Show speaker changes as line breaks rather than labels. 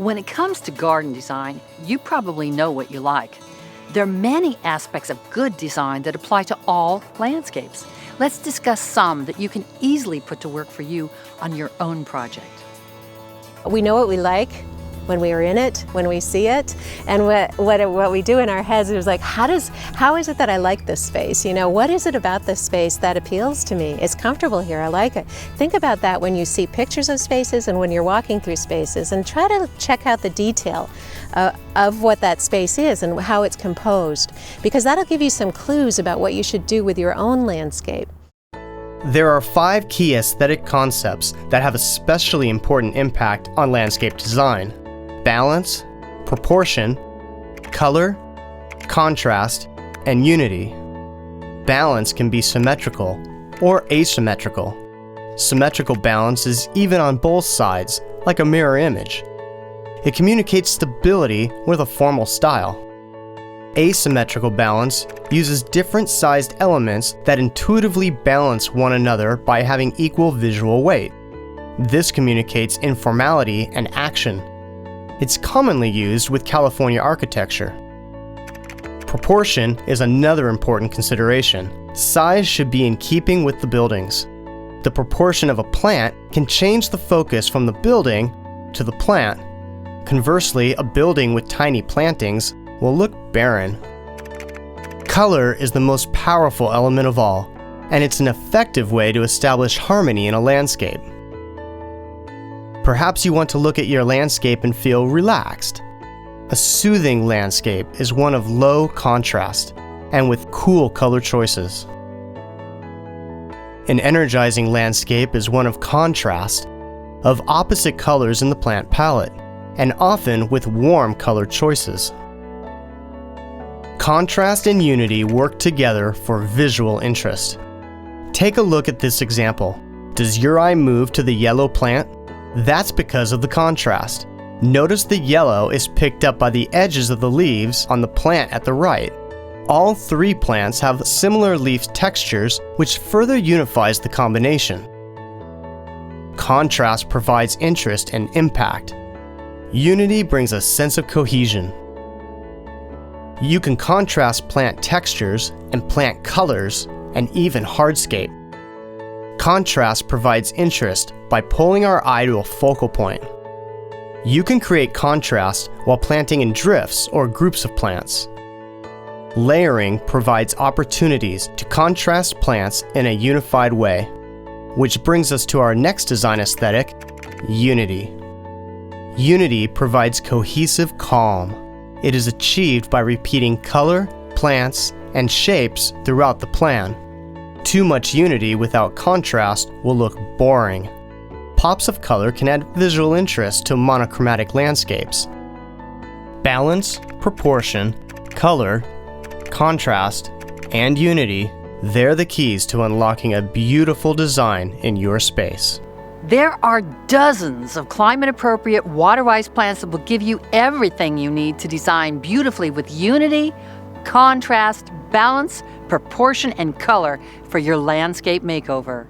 When it comes to garden design, you probably know what you like. There are many aspects of good design that apply to all landscapes. Let's discuss some that you can easily put to work for you on your own project.
We know what we like when we are in it, when we see it, and what we do in our heads is like, how is it that I like this space? You know, what is it about this space that appeals to me? It's comfortable here, I like it. Think about that when you see pictures of spaces and when you're walking through spaces, and try to check out the detail of what that space is and how it's composed, because that'll give you some clues about what you should do with your own landscape.
There are 5 key aesthetic concepts that have especially important impact on landscape design: balance, proportion, color, contrast, and unity. Balance can be symmetrical or asymmetrical. Symmetrical balance is even on both sides, like a mirror image. It communicates stability with a formal style. Asymmetrical balance uses different sized elements that intuitively balance one another by having equal visual weight. This communicates informality and action. It's commonly used with California architecture. Proportion is another important consideration. Size should be in keeping with the buildings. The proportion of a plant can change the focus from the building to the plant. Conversely, a building with tiny plantings will look barren. Color is the most powerful element of all, and it's an effective way to establish harmony in a landscape. Perhaps you want to look at your landscape and feel relaxed. A soothing landscape is one of low contrast and with cool color choices. An energizing landscape is one of contrast, of opposite colors in the plant palette, and often with warm color choices. Contrast and unity work together for visual interest. Take a look at this example. Does your eye move to the yellow plant? That's because of the contrast. Notice the yellow is picked up by the edges of the leaves on the plant at the right. All 3 plants have similar leaf textures, which further unifies the combination. Contrast provides interest and impact. Unity brings a sense of cohesion. You can contrast plant textures and plant colors and even hardscape. Contrast provides interest by pulling our eye to a focal point. You can create contrast while planting in drifts or groups of plants. Layering provides opportunities to contrast plants in a unified way, which brings us to our next design aesthetic, unity. Unity provides cohesive calm. It is achieved by repeating color, plants, and shapes throughout the plan. Too much unity without contrast will look boring. Pops of color can add visual interest to monochromatic landscapes. Balance, proportion, color, contrast, and unity, they're the keys to unlocking a beautiful design in your space.
There are dozens of climate-appropriate, water-wise plants that will give you everything you need to design beautifully with unity, contrast, balance, proportion, and color for your landscape makeover.